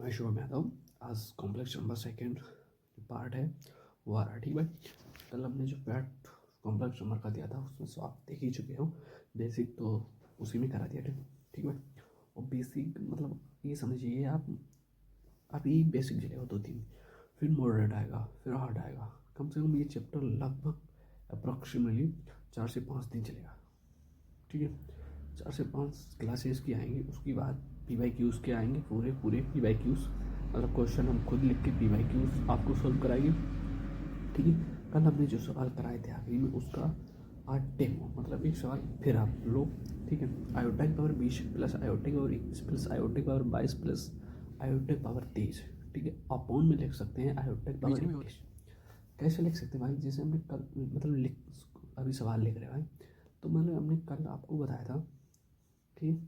मैं शुभ में आता हूँ। आज कॉम्प्लेक्स नंबर सेकेंड पार्ट है वो आ रहा है। ठीक है, कल हमने जो पार्ट कॉम्प्लेक्स नंबर का दिया था उसमें से आप देख ही चुके हो। बेसिक तो उसी में करा दिया। ठीक है, और बेसिक मतलब ये समझिए आप अभी बेसिक चलेगा 2-3, फिर मॉडरेट आएगा, फिर हार्ड आएगा। कम से कम ये चैप्टर लगभग अप्रॉक्सीमेटली 4 से 5 दिन चलेगा। ठीक है, 4 से 5 क्लासेस की आएंगी। उसके बाद PYQs के आएंगे, पूरे पूरे PYQs, मतलब क्वेश्चन हम खुद लिख के PYQs आपको सॉल्व कराएंगे। ठीक है, कल हमने जो सवाल कराए थे आखिरी में उसका आज डेमो, मतलब एक सवाल फिर आप लोग। ठीक है, आयोटा की पावर 20 प्लस आयोटा की पावर 21 प्लस आयोटा की पावर 22 प्लस आयोटा की पावर 23। ठीक है, अपॉन में लिख सकते हैं आयोटा की पावर 21। कैसे लिख सकते हैं भाई? जैसे हमने कल मतलब लिख अभी सवाल लिख रहे हैं भाई, तो हमने कल आपको बताया था कि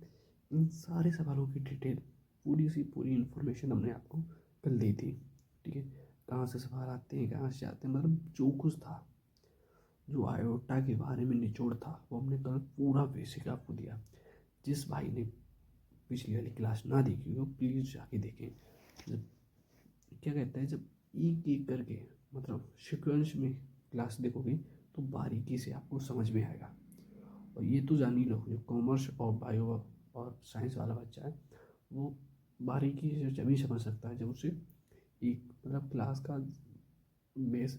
इन सारे सवालों की डिटेल पूरी सी पूरी इन्फॉर्मेशन हमने आपको कल दी थी। ठीक है, कहाँ से सवाल आते हैं, कहाँ से आते हैं, मतलब जो कुछ था, जो आयोटा के बारे में निचोड़ था वो हमने कल पूरा बेसिक आपको दिया। जिस भाई ने पिछली वाली क्लास ना देखी हो प्लीज़ जाके देखें। जब क्या कहते हैं, जब एक एक करके मतलब सीक्वेंस में क्लास देखोगे तो बारीकी से आपको समझ में आएगा। और ये तो जान ही लो, जो कॉमर्स और बायो और साइंस वाला बच्चा है वो बारीकी से जब समझ सकता है जब उसे एक मतलब क्लास का बेस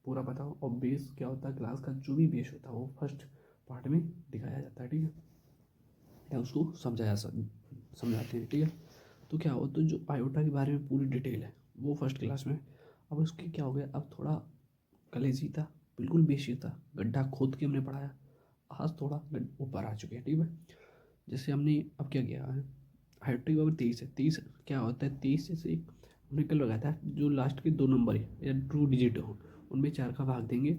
पूरा पता हो। और बेस क्या होता है, क्लास का जो भी बेस होता है वो फर्स्ट पार्ट में दिखाया जाता है। ठीक है, या उसको समझाते हैं। ठीक है, तो क्या हो, तो जो आयोटा के बारे में पूरी डिटेल है वो फर्स्ट क्लास में। अब उसके क्या हो गया, अब थोड़ा कलेजी था, बिल्कुल बेसिक था, गड्ढा खोद के हमने पढ़ाया। आज थोड़ा ऊपर आ चुके हैं। ठीक है, जैसे हमने अब क्या किया है, हाइड्रोटिक पावर 23 है। 23 क्या होता है, 23 जैसे हमने कल लगाया था, जो लास्ट के 2 नंबर है या 2 डिजिट हो उनमें 4 का भाग देंगे,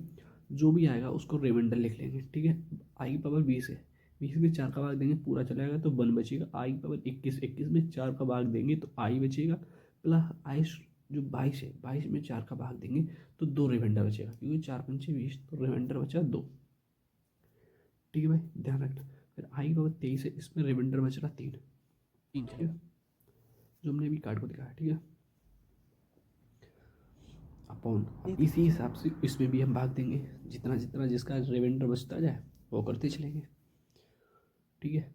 जो भी आएगा उसको रिमाइंडर लिख लेंगे। ठीक है, आई की पावर 20 है, 20 में 4 का भाग देंगे पूरा चला जाएगा तो 1 बचेगा। आई की पावर 21, 21 में 4 का भाग देंगे तो आई बचेगा, प्लस आई जो 22 है, 22 में 4 का भाग देंगे तो 2 रिमाइंडर बचेगा, क्योंकि 4×5 = 20 तो रिमाइंडर बचा 2। ठीक है भाई, ध्यान रखना। फिर आई की पावर 23 है, इसमें रिमाइंडर बच रहा 3। ठीक है, जो हमने अभी कार्ड को दिखाया। ठीक है, अपॉन, अब इसी हिसाब से इसमें भी हम भाग देंगे, जितना जितना जिसका रिमाइंडर बचता जाए वो करते चलेंगे। ठीक है,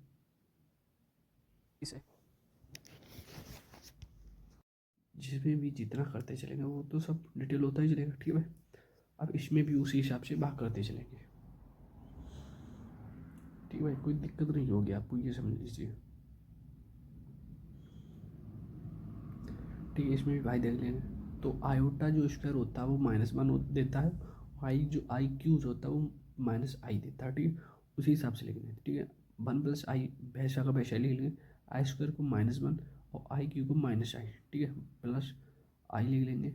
इसे जिसमें भी जितना करते चलेंगे वो तो सब डिटेल होता ही चलेगा। ठीक है, अब इसमें भी उसी हिसाब से भाग करते चलेंगे। ठीक है भाई, कोई दिक्कत नहीं होगी आपको, ये समझ लीजिए। ठीक है, इसमें भी भाई देख लेंगे। तो आयोटा जो स्क्वायर होता है वो -1 देता है, आई जो आई क्यूज होता है वो -i देता है। ठीक है, उसी हिसाब से लिखेंगे। ठीक है, 1 + i भैंसा का भैंसा लिख लेंगे, आई स्क्वायर को -1 और आई क्यू को -i। ठीक है, प्लस आई लिख लेंगे,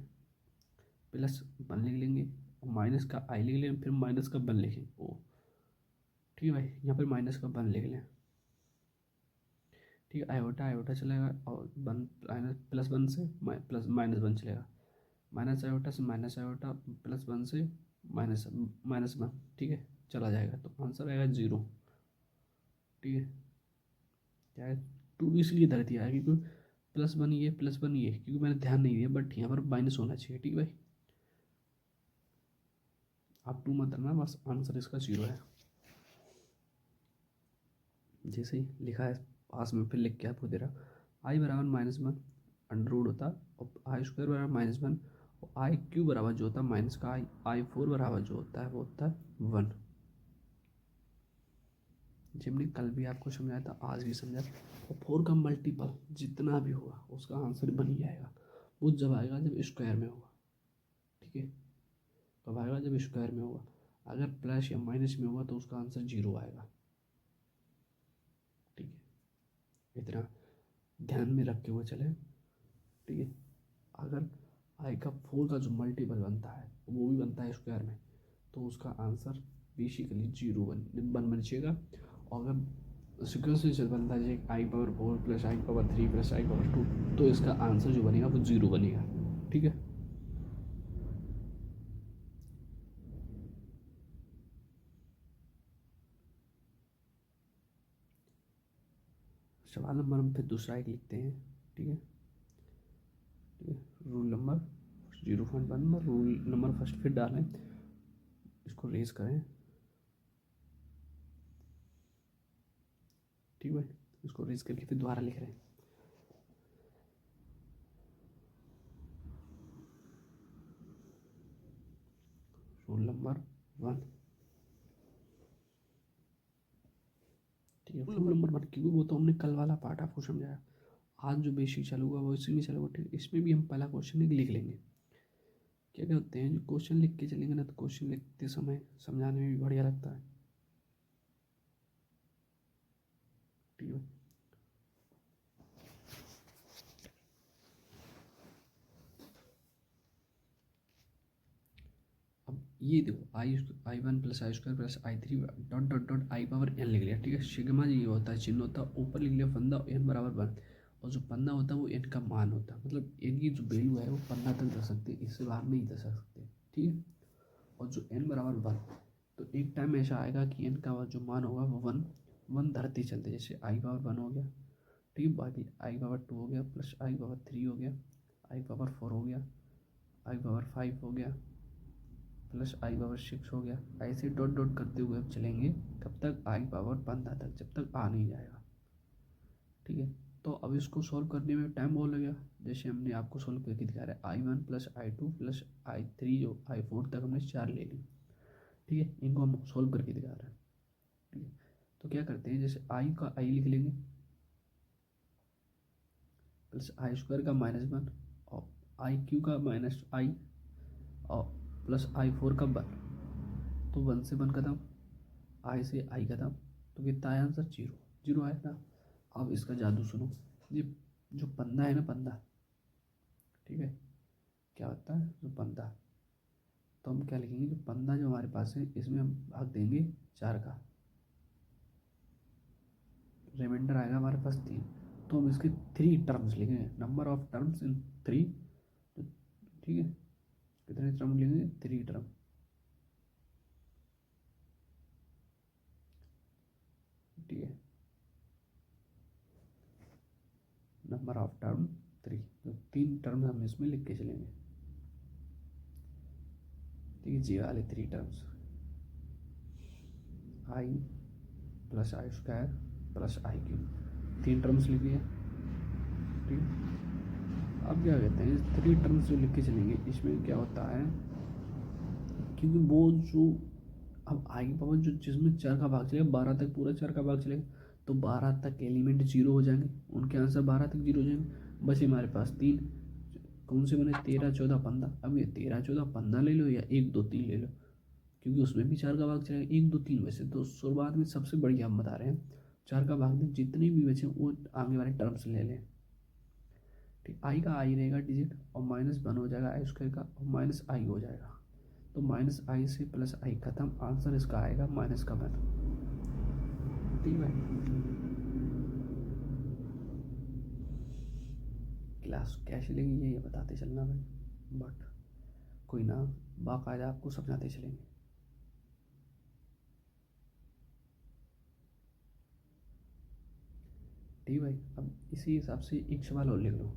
+1 लिख लेंगे, और माइनस का आई लिख लेंगे, फिर माइनस का 1 लिखेंगे ओ। ठीक है भाई, यहाँ पर माइनस का 1 लिख लें। ठीक है, आयोटा आयोटा चलेगा, और 1 +1 से प्लस -1 चलेगा, माइनस आयोटा से माइनस आयोटा, +1 से -1। ठीक है, चला जाएगा तो आंसर आएगा 0। ठीक है, क्या है, 2 इसलिए धर दिया है क्योंकि +1 ये +1 ये, क्योंकि मैंने ध्यान नहीं दिया, बट यहाँ पर माइनस होना चाहिए। ठीक है भाई, आप 2 मत धरना, बस आंसर इसका 0 है। जैसे ही लिखा है पास में, फिर लिख के आपको दे रहा, आई बराबर -1 अंडर रूट होता, और आई स्क्वायर बराबर -1, और आई क्यू बराबर जो होता है माइनस का आई 4 बराबर जो होता है वो होता है 1। जब हमने कल भी आपको समझाया था, आज भी समझा। और 4 का मल्टीपल जितना भी होगा उसका आंसर बन ही आएगा। वो जब आएगा जब स्क्वायर में होगा। ठीक है, कब आएगा, जब स्क्वायर में होगा। अगर प्लस या माइनस में होगा तो उसका आंसर 0 आएगा। ठीक है, इतना ध्यान में रख के वो चले। ठीक है, अगर आई का 4 का जो मल्टीपल बनता है वो भी बनता है स्क्वायर में, तो उसका आंसर बेसिकली 0 बचेगा। और अगर सिक्वेंस से बनता है आई पावर 4 प्लस आई पावर 3 प्लस आई पावर 2, तो इसका आंसर जो बनेगा वो 0 बनेगा। ठीक है, सवाल नंबर हम फिर दूसरा एक लिखते हैं। ठीक है, ठीक है, रूल नंबर 0.1 में रूल नंबर फर्स्ट फिर डालें, इसको रेज करें, ठीक है, इसको रेज करके फिर दोबारा लिख रहे हैं। रूल नंबर 1, ठीक है, रूल नंबर 1 क्योंकि वो तो हमने कल वाला पार्ट आपको समझाया, आज जो बेसिक चलूगा वो इसी में चलूगा, ठीक है। इसमें भी हम पहला क्वेश्चन लिख लेंगे। क्या क्या होते हैं, जो क्वेश्चन लिख के चलेंगे ना तो क्वेश्चन लिखते समय समझाने में भी बढ़िया लगता है, ठीक है। अब ये देखो आई 1 प्लस आई² प्लस आई3 dot dot dot i power n लिख लिया, ठीक है। सिग्मा जी ये होता है चिन्ह होता है, ऊपर लिख लिया फंदा n बराबर 1, और जो पन्ना होता है वो n का मान होता है, मतलब n की जो वैल्यू है वो पन्ना तक दे सकते, इससे बाहर नहीं दे सकते, ठीक है। और जो n बराबर 1, तो एक टाइम ऐसा आएगा कि n का जो मान होगा वो 1 धरती चलते, जैसे आई पावर 1 हो गया, ठीक है, बाकी आई पावर 2 हो गया, प्लस आई पावर 3 हो गया, आई पावर 4 हो गया, आई पावर 5 हो गया, प्लस आई पावर 6 हो गया, ऐसे डॉट डॉट करते हुए अब चलेंगे कब तक, आई पावर 15 तक, जब तक आ नहीं जाएगा, ठीक है। तो अब इसको सॉल्व करने में टाइम बहुत लगेगा, जैसे हमने आपको सॉल्व करके दिखा रहा है I1 plus I2 plus I3 जो I4 तक हमने 4 ले ली, ठीक है, इनको हम सॉल्व करके दिखा रहे हैं, ठीक है। तो क्या करते हैं, जैसे आई का आई लिख लेंगे, प्लस आई² का -1, और IQ का -i, और प्लस I4 का 1, तो 1 से 1 खत्म, आई से आई खत्म, तो कितना आया आंसर, 0 आया ना। अब इसका जादू सुनो, ये जो पंदा है ना, पंदा, ठीक है, क्या होता है जो पंदा, तो हम क्या लिखेंगे, जो पंदा जो हमारे पास है इसमें हम भाग देंगे 4 का, रिमाइंडर आएगा हमारे पास 3, तो हम इसके 3 टर्म्स लिखेंगे, नंबर ऑफ टर्म्स इन 3, ठीक है, कितने टर्म लिखेंगे, 3 टर्म, ठीक है, नंबर ऑफ टर्म 3, तो 3 टर्म हम इसमें लिख के चलेंगे, ठीक है, जी वाले 3 टर्म्स, आई प्लस आई² प्लस IQ, 3 टर्म्स लिख लिया, ठीक है। अब क्या कहते हैं, 3 टर्म्स जो लिख के चलेंगे इसमें क्या होता है, क्योंकि वो जो अब आई पावर जो जिसमें 4 का भाग चलेगा, 12 तक पूरा 4 का भाग चलेगा, तो 12 तक एलिमेंट 0 हो जाएंगे, उनके आंसर 12 तक 0 हो जाएंगे, बस हमारे पास 3, कौन से बने, 13 14 15, अब ये 13 14 15 ले लो या 1 2 3 ले लो, क्योंकि उसमें भी 4 का भाग चलेगा, 1 2 3 वैसे तो शुरुआत में सबसे बढ़िया हम बता रहे हैं, 4 का भाग में जितने भी बचे वो आगे वाले टर्म्स ले लें, ठीक, आई का आई रहेगा डिजिट, और -1 हो जाएगा आई² का, और -i हो जाएगा, तो -i से प्लस आई खत्म, आंसर इसका आएगा -1, ठीक है। क्लास कैसे लेंगे ये बताते चलना भाई, बट कोई ना, बाकायदा आपको समझाते चलेंगे, ठीक भाई। अब इसी हिसाब से एक सवाल और लिख लो,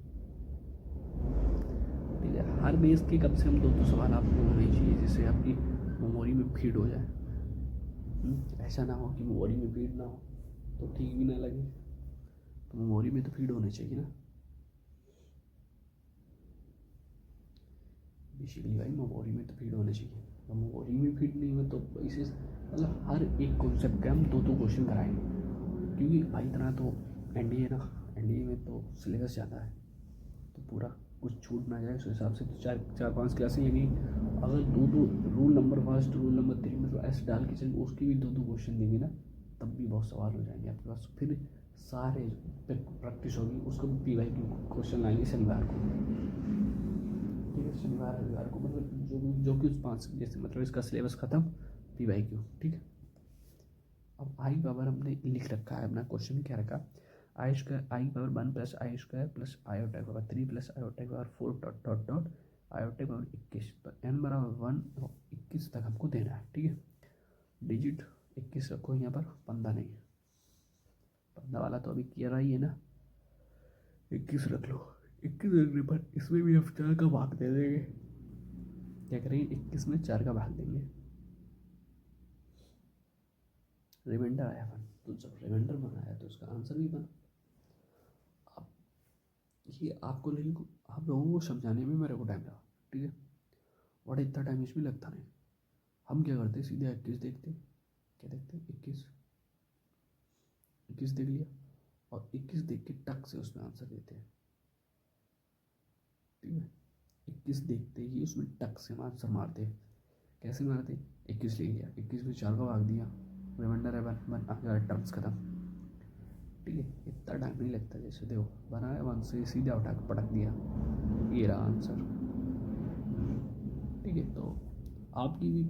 ठीक है, हर बेस के कम से कम 2 सवाल आपको होने चाहिए, जिससे आपकी मेमोरी में फीड हो जाए, ऐसा ना हो कि मेमोरी में फीड ना हो तो ठीक भी ना लगे, तो मेमोरी में तो फीड होने चाहिए ना, बेसिकली भाई मेमोरी में तो फीड होने चाहिए, तो मेमोरी में फीड नहीं हुआ तो इसे मतलब हर एक कॉन्सेप्ट के हम 2 क्वेश्चन कराएंगे, क्योंकि भाई इतना तो NDA ना, NDA में तो सिलेबस ज़्यादा है, तो पूरा कुछ छूट ना जाए उस हिसाब से, तो 4-5 क्लासें लेंगे, अगर 2 रूल नंबर 1 रूल नंबर 3 मतलब ऐसे डाल के चलेंगे, उसके भी 2 क्वेश्चन देंगे ना, तब भी बहुत सवाल हो जाएंगे आपके पास, फिर सारे प्रैक्टिस होगी, उसको PY क्वेश्चन लाएंगे शनिवार को, ठीक है, शनिवार रविवार को, मतलब जो कि उस 5 जैसे मतलब इसका सिलेबस ख़त्म, PY, ठीक है। अब आई पावर हमने लिख रखा है, अपना क्वेश्चन क्या रखा, आई पावर 1 प्लस आई² plus iota power 3 plus iota power 4 dot dot dot iota power 21, तो n बराबर 1 और 21 तक हमको देना है, ठीक है। डिजिट 21 रखो यहाँ पर, 15 नहीं, 15 वाला तो अभी किया रहा ही है ना, 21 रख लो, 21 रखने पर इसमें भी हम 4 का भाग दे देंगे। क्या करेंगे, 21 में 4 का भाग देंगे, रिमाइंडर आया बन। तो जब रिमाइंडर बनाया तो उसका आंसर भी बना। अब ये आपको लेकिन आप लोगों को समझाने में मेरे को टाइम लगा, ठीक है, और इतना टाइम इसमें लगता नहीं। हम क्या करते, सीधे 21 देखते, क्या देखते, 21 21 देख लिया और 21 देख के टक से उसमें आंसर देते हैं, ठीक है। 21 देखते ही उसमें टक से आंसर मारते हैं। कैसे मारते, 21 लिख लिया, 21 में 4 का भाग दिया, रिमाइंडर है बन आ गया, टर्म्स खत्म, ठीक है। इतना टाइम नहीं लगता, जैसे देखो बनाया 1 से सीधा उठा के पटक दिया, ये रहा आंसर, ठीक है। तो आपकी भी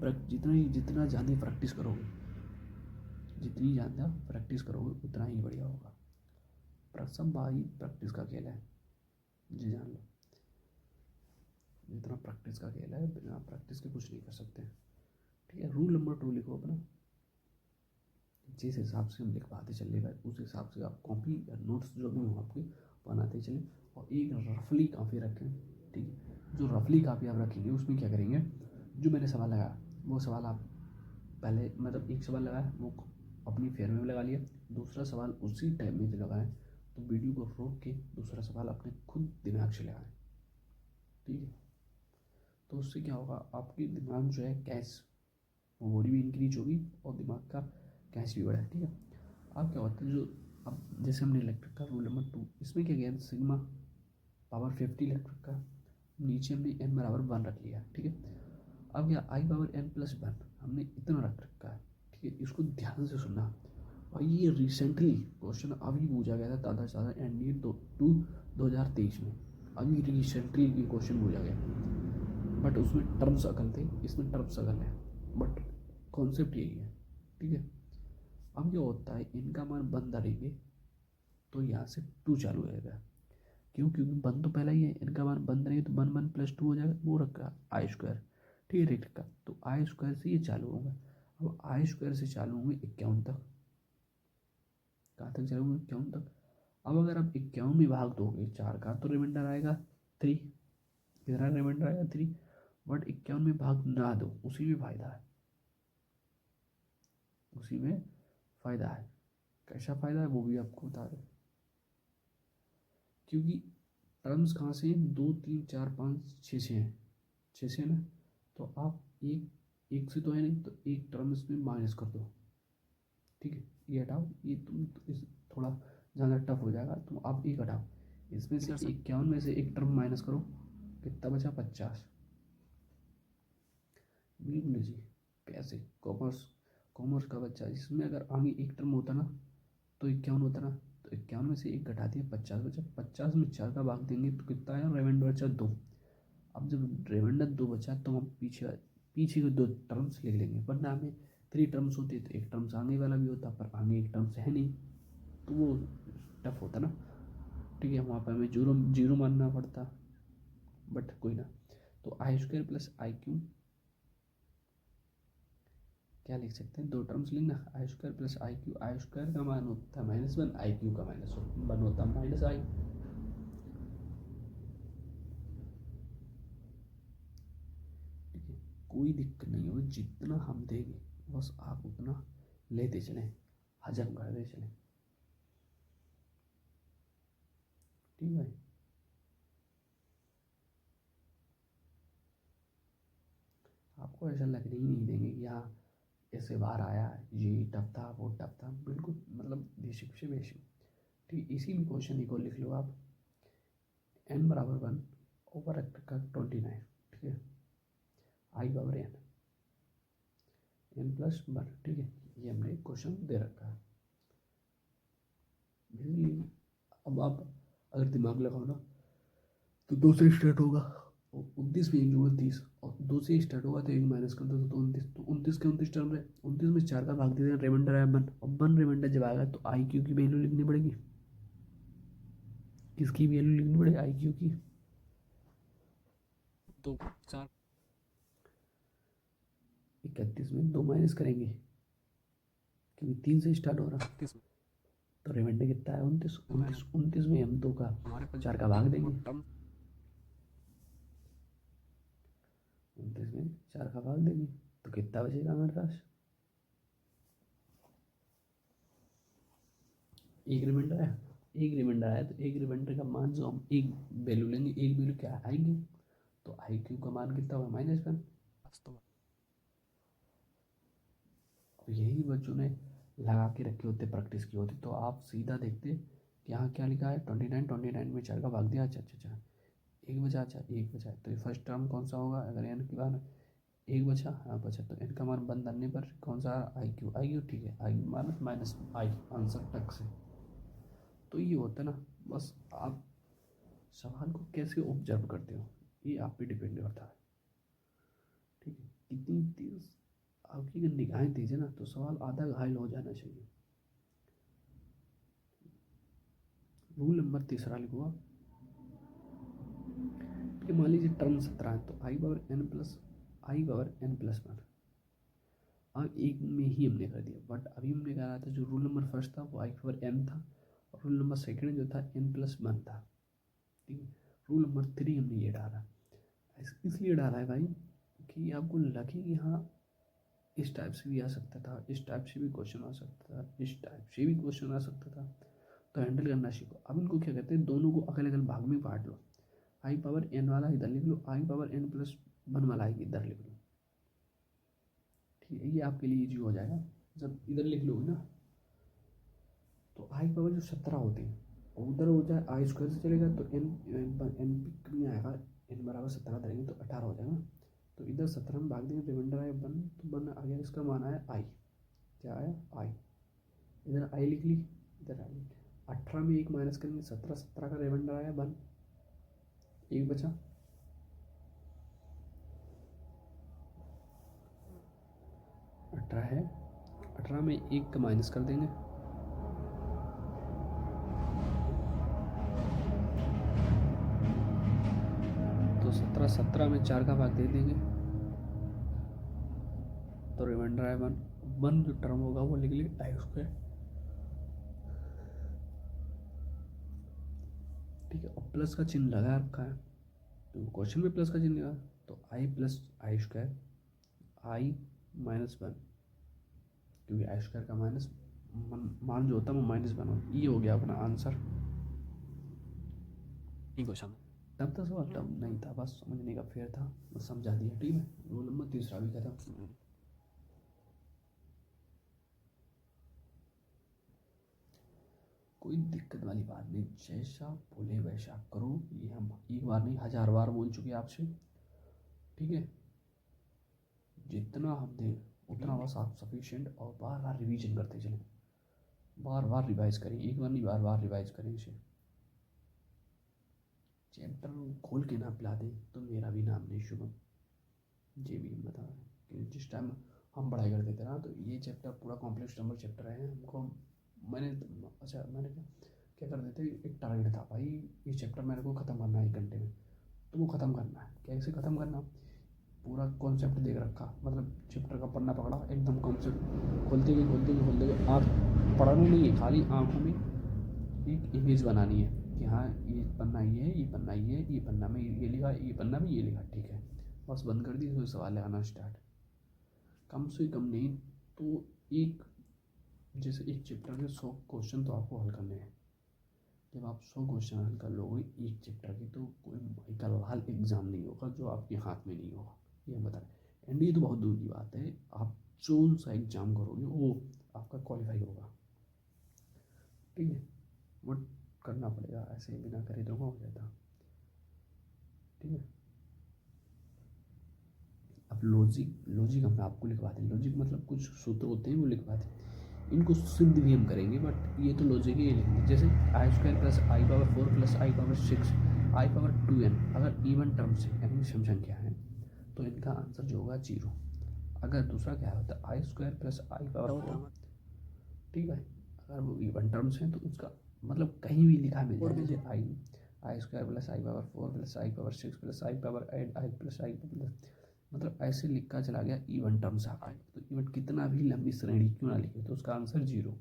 जितना ज़्यादा प्रैक्टिस करोगे, जितनी ज़्यादा प्रैक्टिस करोगे उतना ही बढ़िया होगा। पर सब भाई प्रैक्टिस का खेल है, जी जान लो, जितना प्रैक्टिस का खेल है, बिना प्रैक्टिस के कुछ नहीं कर सकते, ठीक है। रूल नंबर 2 लिखो अपना, जिस हिसाब से हम लिखवाते चलेगा उस हिसाब से आप कॉपी या नोट्स जो भी हो आपके बनाते चलें। और एक रफली काफ़ी रखें, ठीक है। जो रफली काफ़ी आप रखेंगे उसमें क्या करेंगे, जो मैंने सवाल लगाया वो सवाल आप पहले, मतलब एक सवाल लगाया वो अपनी फेयर में लगा लिया, दूसरा सवाल उसी टाइम में लगाएं, तो वीडियो को रोक के दूसरा सवाल अपने खुद दिमाग से लगाएं, ठीक है। तो उससे क्या होगा, आपकी दिमाग जो है कैश मेमोरी भी इंक्रीज होगी और दिमाग का कैश भी बढ़ा है, ठीक है। अब क्या होता है, जो अब जैसे हमने इलेक्ट्रिक का रूल नंबर 2, इसमें क्या किया, सिग्मा पावर 50 इलेक्ट्रिक का, नीचे हमने n बराबर 1 रख लिया, ठीक है। अब क्या i पावर n प्लस 1 हमने इतना रख रखा है, ठीक है। इसको ध्यान से सुनना, और ये रिसेंटली क्वेश्चन अभी पूछा गया था ज़्यादा से ज़्यादा एनडीए 2023 में, अभी रिसेंटली ये क्वेश्चन पूछा गया, बट उसमें टर्म्स अकल थे, इसमें टर्म्स अकल है, बट कॉन्सेप्ट यही है, ठीक है। अब क्या होता है, इनका मान बंद डालेंगे तो यहाँ से 2 चालू हो जाएगा, क्यों, क्योंकि बंद तो पहला ही है, इनका मान बंद रहेगा तो 1 प्लस 2 हो जाएगा, वो रखा आई स्क्वायर, ठीक है, रेट का। तो आई स्क्वायर से ये चालू होगा, अब आई स्क्वायर से चालू होंगे 51 तक, कहाँ तक चालू होंगे, 51 तक। अब अगर आप 51 में भाग दोगे 4 का तो रिमाइंडर आएगा 3, कितना रिमाइंडर आएगा 3, बट 51 में भाग ना दो, उसी में फायदा है, उसी में फ़ायदा है। कैसा फ़ायदा है वो भी आपको बता रहे, क्योंकि टर्म्स कहाँ से हैं, 2 3 4 5 6 से हैं, 6 से ना, तो आप एक से तो है नहीं, तो एक टर्म इसमें माइनस कर दो, ठीक है। ये हटाओ, ये तुम इस थोड़ा ज़्यादा टफ हो जाएगा, तुम आप एक हटाओ, इसमें से 51 में से एक टर्म माइनस करो, कितना बचा, 50, बिल्कुल जी। कैसे, कॉमर्स कॉमर्स का बच्चा, इसमें अगर आगे एक टर्म होता ना तो 51 होता ना, तो 51 में से एक घटा दिया, 50 बचा, 50 में 4 का भाग देंगे तो कितना आया, रिमाइंडर बचा 2। अब जब रिमाइंडर 2 बचा तो हम पीछे पीछे के 2 टर्म्स लिख लेंगे, वरना हमें 3 टर्म्स होते तो एक टर्म्स आगे वाला भी होता, पर आगे एक टर्म्स है नहीं, तो वो टफ होता ना, ठीक है। वहाँ पर हमें जीरो जीरो मानना पड़ता, बट कोई ना। तो i square plus i cube, क्या लिख सकते हैं, 2 टर्म्स लिखना, i square plus i cube, i square का मान होता है -1, आई क्यू का -1 होता है -i, ठीक है। कोई दिक्कत नहीं होगी, जितना हम देंगे बस आप उतना लेते चलें, हजम करते चलें, ठीक है। आपको ऐसा लगने ही नहीं देंगे कि हाँ ऐसे बाहर आया, ये टफ था वो टफ था, बिल्कुल मतलब बेसिक से बेसिक, ठीक है। इसी में क्वेश्चन एक और लिख लो आप, n बराबर 1 ओवर का 29, ठीक है, आई पावर n प्लस 1, ठीक है। ये हमने क्वेश्चन दे रखा है, बेसिकली। अब आप अगर दिमाग लगाओ ना तो 2 से स्टार्ट होगा, 29 में 1 जोड़ो 30, और 2 से स्टार्ट होगा तो 1 माइनस कर दो तो 29, तो 29 के 29 टर्म है, 29 में 4 का भाग दे दें, रिमाइंडर है 1, और 1 रिमाइंडर जब आएगा तो आई क्यू की वैल्यू लिखनी पड़ेगी, किसकी वैल्यू लिखनी पड़ेगी, आई क्यू की, तो 4 31 में 2 माइनस करेंगे, क्योंकि 3 से स्टार्ट हो रहा, तो रिमाइंडर कितना है 29। 29 में हम 2 का हमारे पास 4 का भाग देंगे। टर्म 29 में 4 का भाग देंगे तो कितना बचेगा हमारे पास? एक रिमाइंडर है, एक रिमाइंडर आया तो एक रिमाइंडर का मान जो हम एक वैल्यू लेंगे, एक वैल्यू क्या आएगी, तो आई क्यू का मान कितना होगा -1। वास्तव और यही बच्चों ने लगा के रखे होते, प्रैक्टिस की होती, तो आप सीधा देखते कि यहाँ क्या लिखा है 29। 29 में 4 का भाग दिया, अच्छा अच्छा अच्छा, एक बचा, अच्छा एक बचा, तो ये फर्स्ट टर्म कौन सा होगा? अगर एन की मान एक बचा, हाँ बचा, तो एन का मान बंद करने पर कौन सा? आई क्यू। आई क्यू ठीक है, आई मान माइनस आई, आंसर टक से। तो ये होता है ना, बस आप सवाल को कैसे ऑब्जर्व करते हो ये आप पे डिपेंड करता है। ठीक है, कितनी तेज आपकी अगर निगाहें तेज है ना तो सवाल आधा घायल हो जाना चाहिए। रूल नंबर तीसरा लिखो कि मान लीजिए टर्म 17 है तो आई पावर एन प्लस वन। अब एक में ही हमने कर दिया, बट अभी हमने कहा था जो रूल नंबर फर्स्ट था वो आई पावर एन था, और रूल नंबर सेकंड जो था n+1 था। ठीक है, रूल नंबर 3 हमने ये डाला, इसलिए डाला है भाई कि आपको लगे कि हाँ इस टाइप से भी आ सकता था, इस टाइप से भी क्वेश्चन आ सकता था, इस टाइप से भी क्वेश्चन आ सकता था, तो हैंडल करना सीखो। अब इनको क्या कहते हैं, दोनों को अलग अलग भाग में बांट लो। आई पावर एन वाला इधर लिख लो, आई पावर n+1 वाला इधर लिख लो। ठीक है, ये आपके लिए ईजी हो जाएगा। जब इधर लिख लोगे ना तो आई पावर जो 17 होती है उधर हो जाए आई स्क्वायर से चलेगा तो एन पिक में आएगा, एन बराबर 17 धरेंगे तो 18 हो जाएगा। तो इधर 17 में भाग देंगे, रिमाइंडर आया 1, तो 1 आ गया, इसका मान आया आई, क्या आया आई, इधर आई लिख ली, इधर आई। 18 में 1 माइनस करेंगे, 17, 17 का रिमाइंडर आया 1, एक बचा, अठारह है, 18 में 1 का माइनस कर देंगे, तो 17, 17 में 4 का भाग दे देंगे, तो रिमाइंडर आया 1। 1 जो टर्म होगा वो लिख ली आई स्क्वायर। ठीक है, और प्लस का चिन्ह लगा रखा है तो क्वेश्चन में प्लस का चिन्ह लगा, तो आई प्लस आई स्क्वायर, आई -1, क्योंकि आई स्क्वायर का माइनस मान जो होता है वो -1 हो, ये हो गया अपना आंसर। नहीं क्वेश्चन तब था सवाल, तब नहीं था, बस समझने का फेयर था, बस समझा दिया। ठीक है, रोल नंबर तीसरा भी खत्म। कोई दिक्कत वाली बात नहीं, जैसा बोले वैसा करो, ये हम एक बार नहीं 1000 बार बोल चुके आपसे। ठीक है, जितना हम दें उतना बस आप सफिशिएंट, और बार बार रिवीजन करते चलें, बार बार रिवाइज करें, एक बार नहीं बार बार रिवाइज करें इसे। चैप्टर खोल के ना पिला दें तो मेरा भी नाम नहीं शुभम, ये भी हम बता रहे हैं कि जिस टाइम हम पढ़ाई करते थे ना तो ये चैप्टर पूरा कॉम्प्लेक्स नंबर चैप्टर है हमको। मैंने मैंने क्या कर देते, एक टारगेट था भाई ये चैप्टर मेरे को ख़त्म करना है 1 घंटे में, तो वो ख़त्म करना है। कैसे ख़त्म करना, पूरा कॉन्सेप्ट देख रखा, मतलब चैप्टर का पढ़ना पकड़ा एकदम, कॉन्सेप्ट खोलते गए आँख पढ़ना नहीं है, खाली आँखों में एक इमेज बनानी है कि हाँ ये पन्ना ये है, ये पन्ना ये है, ये पन्ना में ये लिखा, ये पन्ना में ये लिखा। ठीक है, बस बंद कर दी, तो सवाल लगाना स्टार्ट। कम से कम नहीं तो एक, जैसे एक चैप्टर के 100 क्वेश्चन तो आपको हल करने हैं। जब आप 100 क्वेश्चन हल कर लोगे एक चैप्टर की तो कोई भाई का लाल एग्ज़ाम नहीं होगा जो आपके हाथ में नहीं होगा, ये हम बता रहे। एंड ये तो बहुत दूर की बात है, आप जो सा एग्ज़ाम करोगे वो आपका क्वालिफाई होगा। ठीक है, बट करना पड़ेगा, ऐसे बिना करे तो हो जाता। ठीक है, अब लॉजिक हम आपको लिखवाते हैं, लॉजिक मतलब कुछ सूत्र होते हैं वो लिखवाते हैं, इनको सिद्ध भी हम करेंगे, बट ये तो लॉजिक ही लिखेंगे। जैसे आई स्क्वायर प्लस आई पावर 4 प्लस आई पावर 6 आई पावर 2n अगर इवन टर्म से यानी विषम संख्या है तो इनका आंसर जो होगा 0। अगर दूसरा क्या होता है आई स्क्वायर प्लस आई पावर 4, ठीक है, अगर वो इवन टर्म्स हैं तो उसका मतलब कहीं भी लिखा मिल जाए, जैसे आई स्क्वायर प्लस आई पावर 4 प्लस आई पावर 6 प्लस आई पावर 8 आई प्लस आई प्लस, मतलब ऐसे लिखा चला गया इवन टर्म्स आ गए, तो इवन कितना भी लंबी श्रेणी क्यों ना लिखे तो उसका आंसर 0।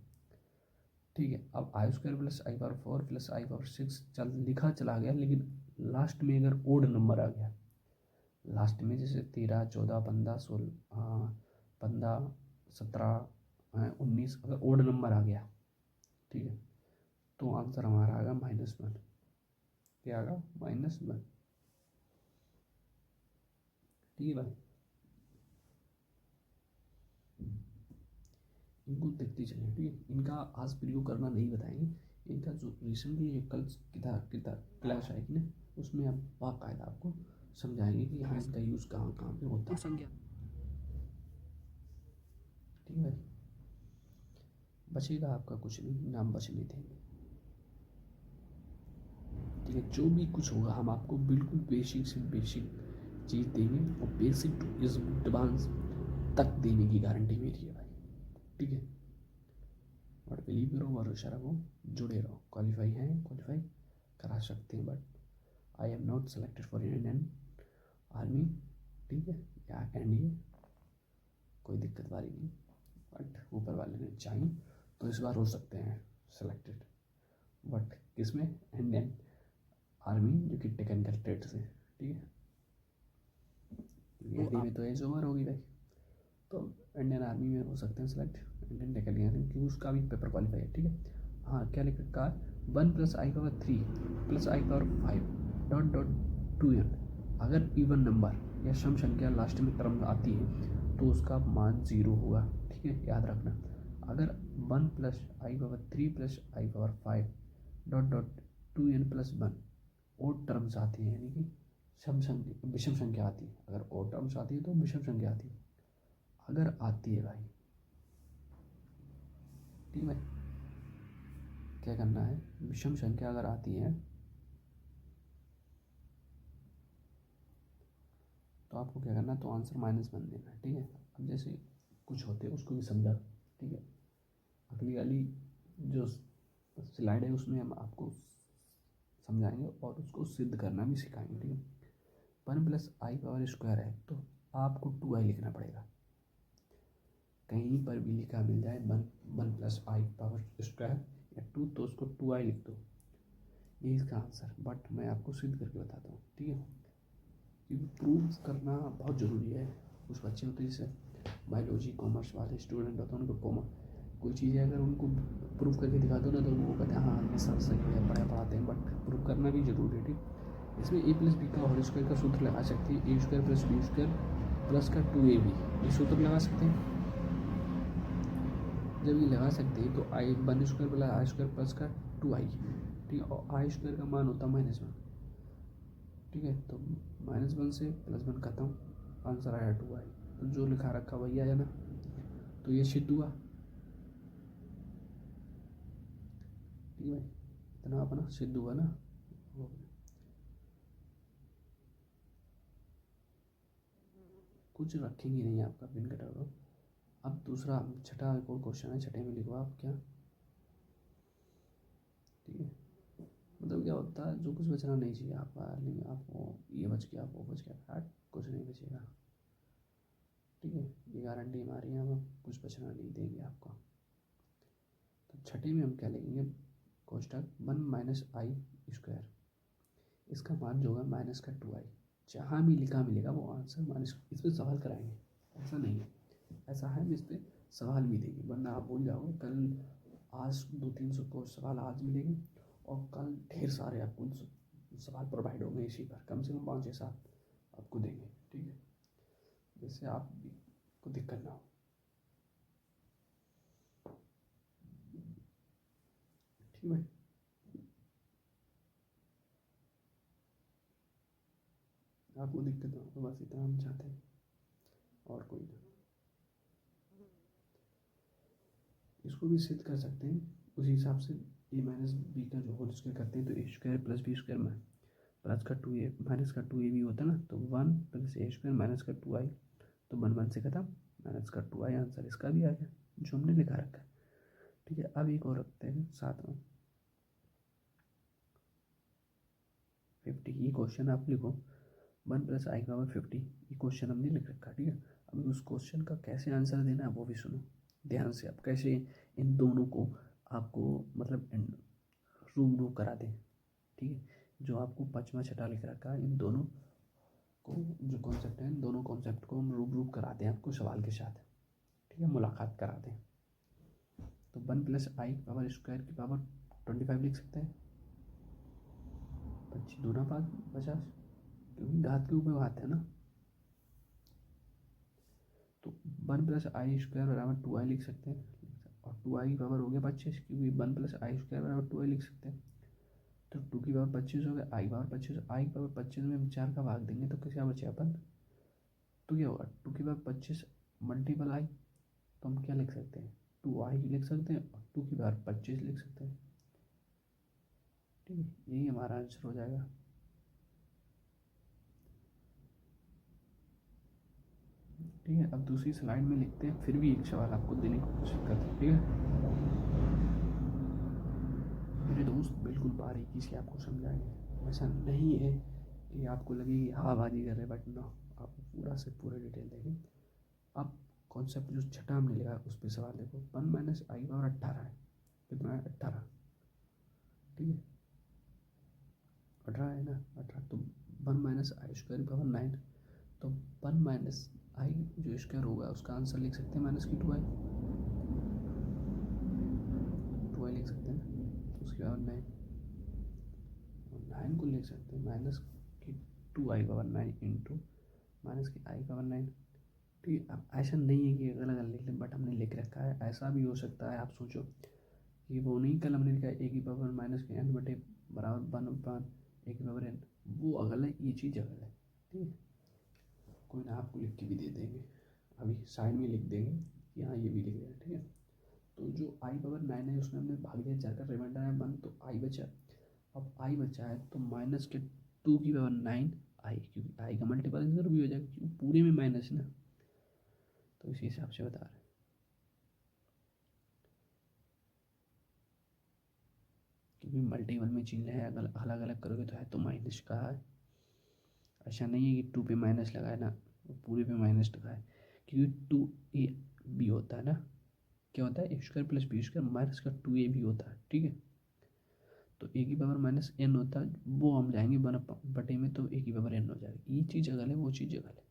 ठीक है। अब आई स्क्वायर प्लस आई पावर 4 प्लस आई पावर 6 चल लिखा चला गया, लेकिन लास्ट में अगर ओड नंबर आ गया, लास्ट में जैसे 13, 14, 15, 16, 15, 17, 19 अगर ओड नंबर आ गया, ठीक है, तो आंसर हमारा आएगा -1। क्या आएगा? -1। ठीक है भाई, इनको देखते चलिए। ठीक है, इनका आज प्रयोग करना नहीं बताएंगे। इनका जो रिसेंटली कल किताब किताब क्लास आएगी ना, उसमें आप बाकायदा आपको समझाएंगे कि यहाँ इसका यूज़ कहाँ कहाँ पे होता है। संज्ञा, ठीक है, बचेगा आपका कुछ नहीं, नाम बचने देंगे। ठीक है, जो भी कुछ होगा हम आपको बिल्कुल बेसिक से बेसिक चीज़ देंगे, और बेसिक टू इस एडवांस तक देने की गारंटी मेरी है भाई। ठीक है, और बिलीव करो, भरोसा रखो, जुड़े रहो। क्वालिफाई हैं, क्वालिफाई करा सकते हैं, but I am not selected for Indian army, ठीक है, या एनडीए, कोई दिक्कत वाली नहीं, बट ऊपर वाले ने चाहिए तो इस बार हो सकते हैं सेलेक्टेड, बट किसमें? इंडियन आर्मी, जो कि टेक्निकल ट्रेड से। ठीक है, एनडी में तो एज ओवर होगी भाई, तो इंडियन आर्मी में हो सकते हैं सेलेक्ट, इंडियन टेक्निकल, क्योंकि उसका भी पेपर क्वालिफाई है। ठीक है, हाँ, क्या लिख रखा है? 1 + i⁻³ + i⁻5 dot dot 2n। अगर इवन नंबर या सम संख्या लास्ट में टर्म आती है तो उसका मान 0 होगा। ठीक है, याद रखना। अगर 1 + i⁻³ + i⁻5 dot dot 2n + 1 odd terms आती हैं, यानी कि सम संख्या विषम संख्या आती है। अगर ओड टर्म्स आती है तो विषम संख्या आती है। अगर आती है भाई, ठीक है, क्या करना है? विषम संख्या अगर आती है तो आपको क्या करना है? तो आंसर -1 देना है। ठीक है, अब जैसे कुछ होते हैं उसको भी समझा। ठीक है, अगली वाली जो स्लाइड है उसमें हम आपको समझाएंगे और उसको सिद्ध करना भी सिखाएंगे। ठीक है, 1 + i² है तो आपको 2i लिखना पड़ेगा। कहीं पर भी लिखा मिल जाए 1 + i² या 2, तो उसको 2i लिख दो, ये इसका आंसर। बट मैं आपको सिद्ध करके बताता हूँ। ठीक है, क्योंकि प्रूव करना बहुत ज़रूरी है। कुछ बच्चे होते हैं जैसे बायोलॉजी कॉमर्स वाले स्टूडेंट होते हैं, उनको कोई चीज़ है अगर उनको प्रूव करके दिखा दो ना तो वो कहते हैं हाँ ये सब सही है, पढ़ाते हैं, बट प्रूव करना भी जरूरी है। ठीक, इसमें a + b का होल स्क्वायर का सूत्र लगा सकते हैं, a² + b² प्लस का 2ab, ये सूत्र लगा सकते हैं। जब ये लगा सकते हैं तो i² + i² प्लस का 2i, ठीक है, और i² का मान होता है -1। ठीक है, तो -1 से +1 खत्म, आंसर आया 2i। तो जो लिखा रखा वही आया ना, तो ये सिद्ध हुआ। ठीक है, इतना अपना सिद्ध हुआ ना। कुछ रखेंगे नहीं आपका पिन कटा हुआ। अब दूसरा छठा एक और क्वेश्चन है, छठे में लिखो आप क्या। ठीक है, मतलब क्या होता है, जो कुछ बचना नहीं चाहिए आपका, नहीं आपको ये बच गया, वो बच गया, कुछ नहीं बचेगा। ठीक है, ये गारंटी हमारी है, हम कुछ बचना नहीं देंगे आपको। तो छठे में हम क्या लेंगे? कोष्टक 1 - i², इसका मान जो होगा -2i। जहाँ भी लिखा मिलेगा वो आंसर माइनस, इस पर सवाल कराएंगे, ऐसा नहीं है, ऐसा है इस पर सवाल भी देंगे, वरना आप भूल जाओगे। कल आज 200-300 को सवाल आज मिलेंगे और कल ढेर सारे आपको सवाल प्रोवाइड होंगे इसी पर, कम से कम 5 या 7 आपको देंगे। ठीक है, जिससे आप को दिक्कत ना हो। ठीक है, आपको दिक्कत ना हो, तो बस इतना हम चाहते हैं, और कोई ना। इसको भी सिद्ध कर सकते हैं उसी हिसाब से, a - b का जो होल स्क्वायर करते हैं तो a² + b² में प्लस का 2a माइनस का 2ab होता है ना, तो 1 + a² माइनस का 2i, तो 1 से खत्म, माइनस का 2i, आंसर इसका भी आ गया जो हमने लिखा रखा है। ठीक है, अब एक और रखते हैं साथ में 50। ये क्वेश्चन आप लिखो 1 + i⁻50, ये क्वेश्चन हमने लिख रखा है। ठीक है, अब उस क्वेश्चन का कैसे आंसर देना है वो भी सुनो ध्यान से। आप कैसे इन दोनों को आपको मतलब रूबरू करा दें, ठीक है। जो आपको पाँचवा छठा लिख रखा है, इन दोनों को जो कॉन्सेप्ट है, इन दोनों कॉन्सेप्ट को हम रूबरू करा दें आपको सवाल के साथ, ठीक है, मुलाकात करा दें। तो 1+i² की पावर 25 लिख सकते हैं, 25 दूना 50, क्योंकि घात के ऊपर घात है ना। तो 1+i² बराबर 2i लिख सकते हैं, और 2i की पावर हो गया 25, क्योंकि 1+i² बराबर 2i लिख सकते हैं। तो 2 की पावर 25 हो गया, i की पावर 25, i की पावर 25 में हम 4 का भाग देंगे तो क्या बचे अपन, तो क्या होगा 2 की पावर 25 मल्टीपल i, तो हम क्या लिख सकते हैं 2i लिख सकते हैं, और 2 की पावर 25 लिख सकते हैं, ठीक है। यही हमारा आंसर हो जाएगा। ठीक है, अब दूसरी स्लाइड में लिखते हैं, फिर भी एक सवाल आपको देने की कोशिश करते हैं, ठीक है। मेरे दोस्त बिल्कुल बारीकी से आपको समझाएंगे, ऐसा नहीं है कि आपको लगे कि हाँ बाजी कर रहे, बट ना, आपको पूरा से पूरा डिटेल देंगे। अब कॉन्सेप्ट जो छठा हमने लिखा उस पर सवाल देखो, 1 - i² 18 है, कितना है 18, ठीक है, 18 है ना, 18। तो 1 - i² 9, तो 1 - i जो स्क्वायर होगा उसका आंसर लिख सकते हैं -2i, 2i लिख सकते हैं ना। उसके बाद 9, 9 को लिख सकते हैं -2i/9 इंटू -i/9, ठीक है। अब ऐसा नहीं है कि अलग अलग लिख लें, बट हमने लिख रखा है, ऐसा भी हो सकता है। आप सोचो कि वो नहीं, कल हमने लिखा है a⁻n बटे बराबर 1/a⁻n, वो अगल है, ये चीज़ अगल है, ठीक है। कोई ना, आपको लिख के भी दे देंगे, अभी साइड में लिख देंगे कि हाँ ये भी लिख देंगे, ठीक है। तो जो i/9 है उसमें हमने भाग दिया 4 का, रिमाइंडर है 1, तो i बचा। अब i बचा है तो -2 की पावर 9 i, क्योंकि i का मल्टीपल इधर भी हो जाएगा, क्योंकि पूरे में माइनस है ना, तो इसी हिसाब से बता रहे हैं। क्योंकि मल्टीपल में चिन्ह है, अगर अलग अलग करोगे तो है तो माइनस का है, ऐसा नहीं है कि 2 पे माइनस लगाए ना, पूरे पे माइनस लगाए, क्योंकि 2a भी होता है ना, क्या होता है a² + b² माइनस का 2a भी होता है, ठीक है। तो a की पावर -n होता है, वो हम जाएंगे 1/, में, तो a की पावर n हो जाएगा, ये चीज़ अगल है, वो चीज़ अगल है,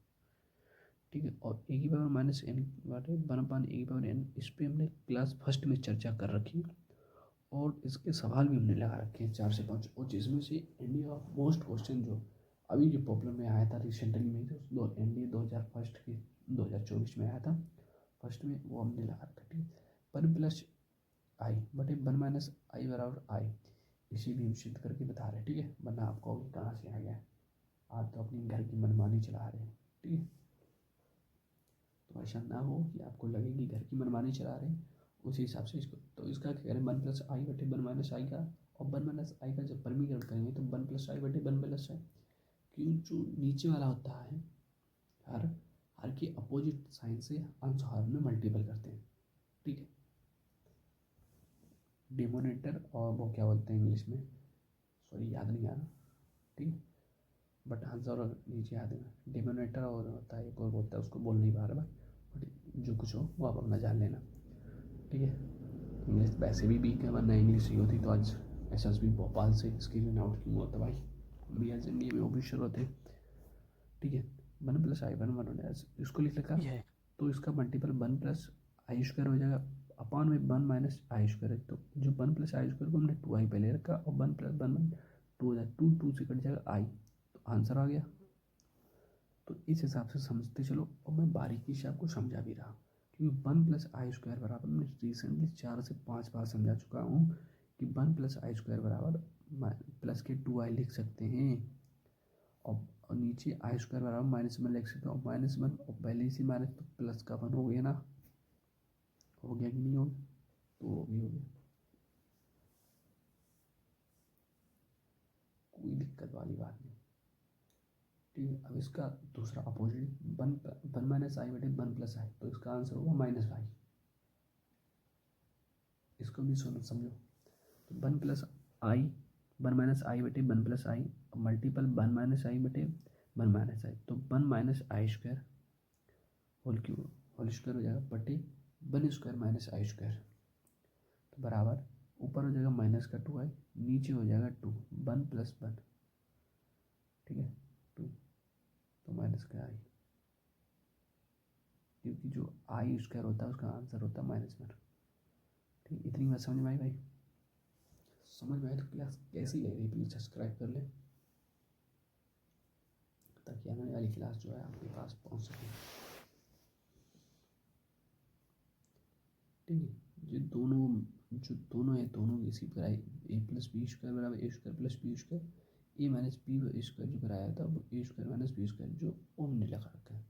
ठीक है। और a की पावर -n बटे 1/a की पावर n, इस पर हमने क्लास फर्स्ट में चर्चा कर रखी है, और इसके सवाल भी हमने लगा रखे हैं 4 से 5, और जिसमें से इंडिया मोस्ट क्वेश्चन जो अभी जो प्रॉब्लम में आया था रिसेंटली में, जो NDA 2001 के 2024 में आया था फर्स्ट में, वो हमने लगा रखा, ठीक है। 1+i बटे 1 - i बराबर i, इसी भी हम सिद्ध करके बता रहे हैं, ठीक है, वरना आपको कहाँ से आ गया, आप तो अपनी घर की मनमानी चला रहे हैं, ठीक है। तो ऐसा ना हो कि आपको लगे कि घर की मनमानी चला रहे हैं, उसी हिसाब से इसको, तो इसका क्या करें 1+i बटे 1 - i का, और 1 - i का जब परमीकरण करेंगे तो 1+i बटे 1+i, क्यों, जो नीचे वाला होता है हर हर के अपोजिट साइन से अंश हर में मल्टीपल करते हैं, ठीक है। डिनोमिनेटर और वो क्या बोलते हैं इंग्लिश में, सॉरी याद नहीं आ रहा, ठीक है, बट आंसर और नीचे याद है, डिनोमिनेटर और होता है एक और बोलता है, उसको बोल नहीं पा रहा, बट जो कुछ हो वो आप अपना जान लेना, ठीक है। इंग्लिश वैसे भी वीक है, वरना इंग्लिश ही होती तो आज SSB भोपाल से स्क्रीन आउट क्यों होता भाई, हम भी आज इंडिया में ऑफिसर होते, ठीक है। 1+i 1 इसको लिख रखा है, तो इसका मल्टीपल 1+i² हो जाएगा, अपान में 1 - i² है, तो जो 1+i² को हमने 2i पहले रखा, और 1+1 2 हो जाएगा, 2 से कट जाएगा i, तो आंसर आ गया। तो इस हिसाब से समझते चलो, और मैं बारीकी से आपको समझा भी रहा, क्योंकि 1+i² बराबर मैं रिसेंटली 4 से 5 बार समझा चुका हूँ कि 1+i² बराबर प्लस के 2i लिख सकते हैं, और नीचे i² बराबर -1 लिख सकते हैं, और -1 और पहले से माइनस तो प्लस का 1 हो गया ना, हो गया कि नहीं हो गया, तो वो भी हो गया, कोई दिक्कत वाली बात नहीं, ठीक है। अब इसका दूसरा अपोजिट 1 - i बटे 1+i, तो इसका आंसर होगा -i, इसको भी सुनो समझो, तो 1+i 1 - i बटे 1+i, मल्टीपल 1 - i बटे 1 - i, तो 1 - i² होल स्क्वायर हो जाएगा बटे 1² - i², तो बराबर ऊपर हो जाएगा माइनस का 2i, नीचे हो जाएगा 2, 1 + 1, ठीक है 2, तो माइनस का i, क्योंकि जो आई स्क्वायर होता है उसका आंसर होता है -1। ठीक, इतनी बात समझ में आई भाई? समझ में आए तो क्लास कैसी लग रही प्लीज़ सब्सक्राइब कर लें, ताकि आने वाली क्लास जो है आपके पास पहुंच सके। ठीक है, जो दोनों है दोनों इसी पर आए, a + b² बराबर a² + b², a - b² जो कराया था वो a² - b² जो हमने लगा रखा है,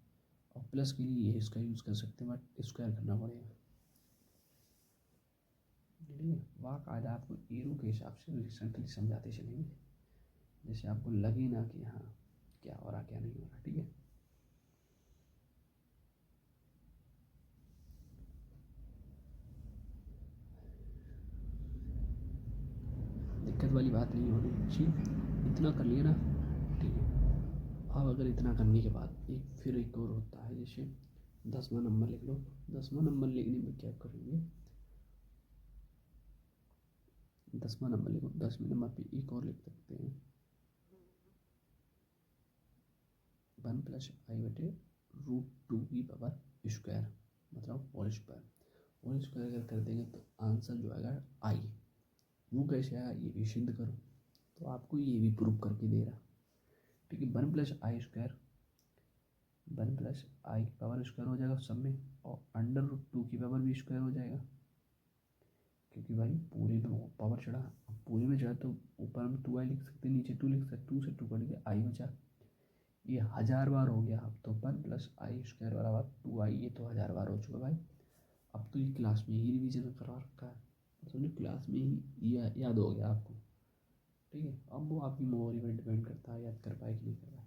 और प्लस के लिए ये इसका यूज़ कर सकते हैं बट स्क्वायर करना पड़ेगा। ठीक है, वाक़ायदा आपको एरो के हिसाब से रिसेंटली समझाते चलेंगे, जैसे आपको लगे ना कि हाँ क्या हो रहा क्या नहीं हो रहा। ठीक है, दिक्कत वाली बात नहीं होनी चाहिए, इतना कर लिया ना। ठीक है, अब अगर इतना करने के बाद फिर एक और होता है, जैसे 10वां नंबर लिख लो। 10वां नंबर लिखने में क्या करेंगे, 10वां नंबर लिखो, 10वें नंबर पे एक और लिख सकते हैं 1 + i/√2 मतलब होल स्क्वायर अगर कर देंगे तो आंसर जो आएगा आई। वो कैसे आया ये भी सिद्ध करो, तो आपको ये भी प्रूव करके दे रहा। ठीक है, 1 + i² 1 + i² हो जाएगा सब में, और √2 हो जाएगा, क्योंकि भाई पूरे में पावर चढ़ा, अब पूरे में चढ़ा तो ऊपर हम 2i लिख सकते हैं, नीचे 2 लिख सकते, 2 से 2 कट के i बचा। ये 1000 बार हो गया, अब तो 1 + i² बराबर 2i, ये तो 1000 बार हो चुका भाई। अब तो ये क्लास में ही रिवीजन करवा रखा है, समझो क्लास में ही याद हो गया आपको। ठीक है, अब वो आपकी मेमोरी पर डिपेंड करता है याद कर पाए कि नहीं कर पाए।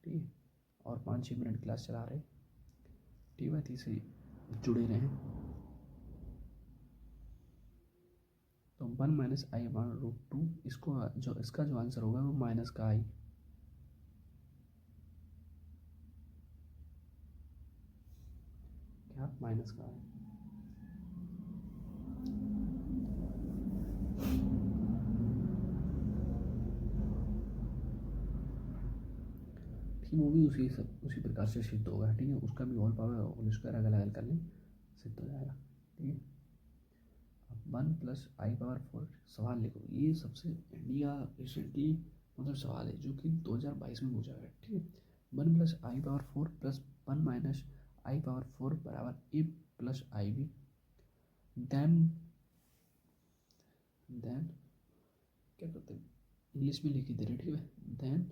ठीक है, और 5-6 मिनट क्लास चला रहे। ठीक है, तीसरी जुड़े रहें। तो 1 - i/√2, इसका जो आंसर होगा वो माइनस का i, क्या माइनस का i। ठीक, वो भी उसी प्रकार से सिद्ध होगा। ठीक है, उसका भी होल पावर होल स्क्वायर अगर अलग कर लें सिद्ध हो जाएगा। ठीक है, अब 1 + i/4 सवाल लिखो, ये सबसे इंडिया रिसेंटली मतलब सवाल है जो कि 2022 में पूछा गया। ठीक है, 1 + i/4 + 1 - i/4 बराबर a + ib, देन क्या करते हैं, इंग्लिश में लिख के दे रहे। ठीक है, then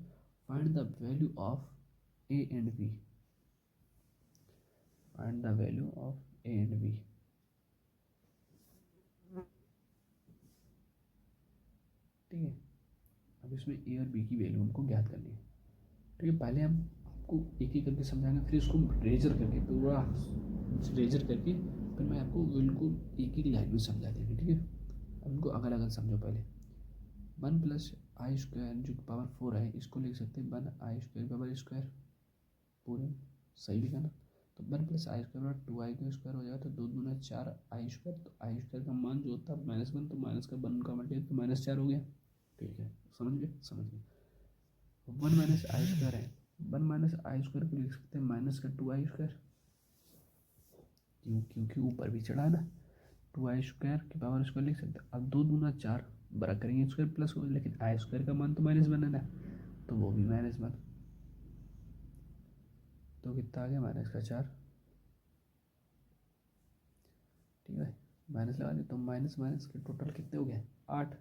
find the value of a and b, find the value of a and b। ठीक है, अब इसमें a और b की वैल्यू हमको ज्ञात करनी है। ठीक है, पहले हम आपको एक एक करके समझाएंगे, फिर इसको रेजर करके पूरा रेजर करके फिर मैं आपको बिल्कुल एक एक लाइन में समझा देंगे। ठीक है, अब इनको अलग अलग समझो। पहले 1 + i² जो पावर 4 है, इसको लिख सकते हैं 1i² पावर स्क्वायर, पूरे सही लिखा ना। तो 1 + i² 2i² हो जाएगा, तो 2 दूना 4i², तो i² का मान जो होता है -1, तो माइनस का 1 का मल्टीप्लाई तो -4 हो गया। ठीक है, समझ गए 1 - i² है, 1 - i² को लिख सकते हैं माइनस का 2i², क्योंकि ऊपर भी चढ़ा ना, 2i² की पावर स्क्वायर लिख सकते हैं। अब 2 दूना 4 बड़ा करेंगे स्क्वायर प्लस हो, लेकिन i² का मान तो -1 है ना, तो वो भी -1, तो कितना आ गया -4। ठीक है, माइनस लगा दिया, तो माइनस माइनस के टोटल कितने हो गए 8,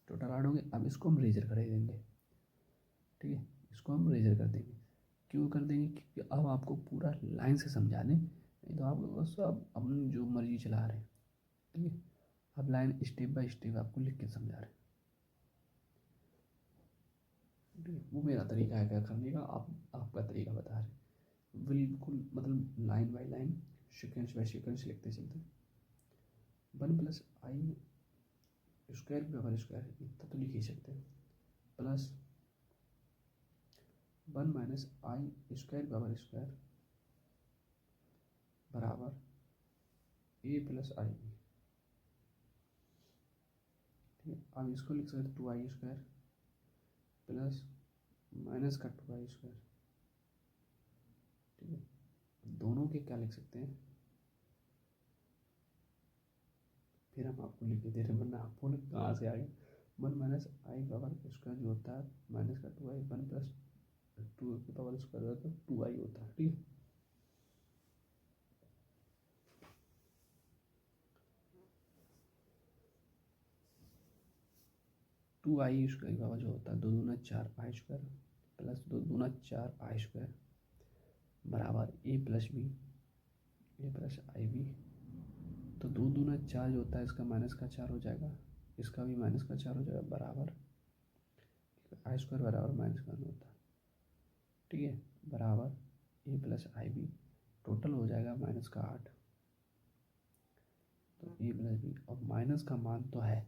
टोटल 8 हो गए। अब इसको हम रेजर कर देंगे। ठीक है, इसको हम रेजर कर देंगे, क्यों कर देंगे, क्योंकि अब आपको पूरा लाइन से समझा दें, नहीं तो आप बस अब अपनी जो मर्जी चला रहे हैं। ठीक है, अब लाइन स्टेप बाय स्टेप आपको लिख के समझा रहे हैं। ठीक है, वो मेरा तरीका है क्या करने का, आप आपका तरीका बता रहे हैं, बिल्कुल मतलब line by line sequence by sequence लिखते चलते। 1 + i² पावर स्क्वायर इतना तो लिख ही सकते हैं, प्लस 1 - i² पावर स्क्वायर बराबर ए प्लस आई बी, ठीक है। अब इसको लिख सकते 2i² प्लस माइनस का 2i², ठीक है। दोनों के क्या लिख सकते हैं, फिर हम आपको लिख के दे रहे हैं, वरना आपको कहाँ से आ गया। 1 माइनस आई पावर स्क्वायर जो होता है माइनस का 2i, 1 प्लस 2 की पावर स्क्वायर होता है तो 2i होता है, ठीक है। टू आई स्क्वायर का जो होता है 2 दूना 4i² प्लस 2 दूना 4i² बराबर ए plus B, A plus i B. तो 2 दूना 4 जो होता है इसका माइनस का 4 हो जाएगा, इसका भी माइनस का 4 हो जाएगा, बराबर i² बराबर माइनस का 1 होता है, ठीक है। बराबर ए प्लस आई बी, टोटल हो जाएगा माइनस का 8। तो ए प्लस बी, और माइनस का मान तो है,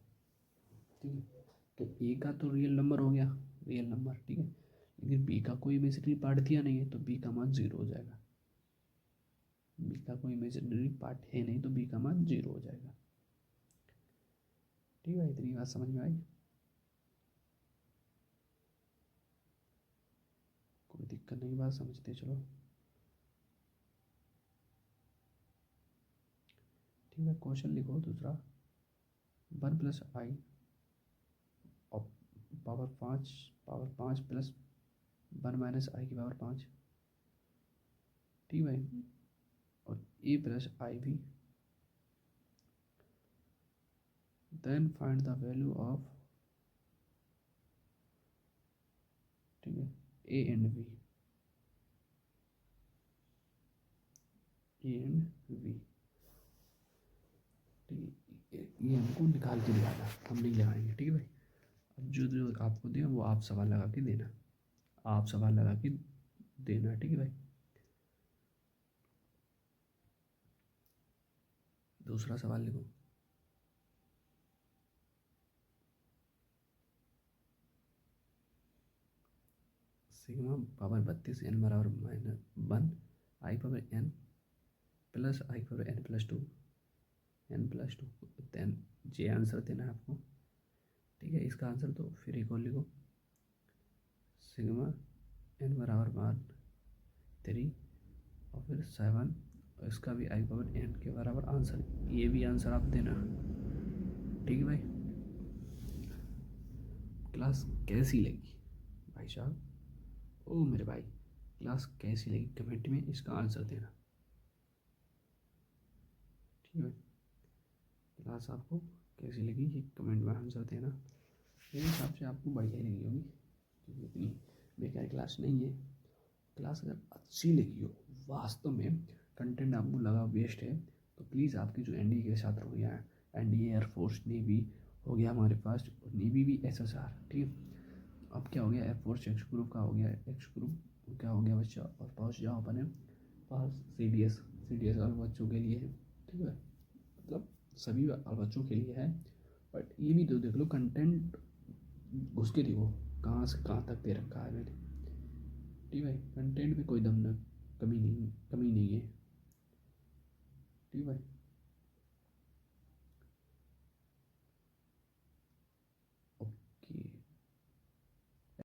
ठीक है। तो ए का तो रियल नंबर हो गया, रियल नंबर, ठीक है। लेकिन बी का कोई इमेजिनरी पार्ट दिया नहीं है तो बी का मान 0 हो जाएगा। बी का कोई इमेजिनरी पार्ट है नहीं तो बी का मान 0 हो जाएगा, ठीक है। इतनी बात समझ में आई, कोई दिक्कत नहीं, बात समझते चलो, ठीक है। क्वेश्चन लिखो दूसरा, 1 प्लस आई और पावर 5 प्लस 1 माइनस आई की पावर 5, ठीक भाई। और a plus i b, then find the value of, ठीक है, a and b, a and b, ठीक है। ये हमको निकाल के दिखाना, हम नहीं लगाएंगे, ठीक है भाई। अब जो जो आपको दिया वो आप सवाल लगा के देना, आप सवाल लगा के देना, ठीक है भाई। दूसरा सवाल लिखो, सिग्मा पावर 32 n बराबर -1 आई पावर n प्लस आई पावर n प्लस 2 देन जे आंसर देना है आपको, ठीक है। इसका आंसर तो फिर एक और लिखो, सिग्मा n बराबर 3 और फिर 7, और इसका भी आई पावर n के बराबर आंसर, ये भी आंसर आप देना, ठीक है भाई। क्लास कैसी लगी भाई साहब, ओ मेरे भाई, क्लास कैसी लगी कमेंट में इसका आंसर देना, ठीक है। क्लास आपको कैसी लगी ये कमेंट में आंसर देना, मेरे हिसाब से आपको बढ़िया लगी होगी, क्योंकि इतनी बेकार क्लास नहीं है। क्लास अगर अच्छी लगी हो, वास्तव में कंटेंट आपको लगा वेस्ट है, तो प्लीज़ आपके जो एनडीए के छात्र हो गया, एनडीए एयरफोर्स नेवी हो गया हमारे पास, नेवी भी एसएसआर, ठीक है। अब क्या हो गया, एयरफोर्स एक्स ग्रुप का हो गया, एक्स ग्रुप क्या हो गया बच्चा, और पहुँच जाओ अपने पास सी डी एस वाले बच्चों के लिए है, ठीक है। मतलब सभी बच्चों के लिए है, बट ये भी तो देख लो कंटेंट घुस के देखो कहाँ से कहाँ तक दे रखा है मैंने, ठीक है भाई। कंटेंट में कोई दम न कमी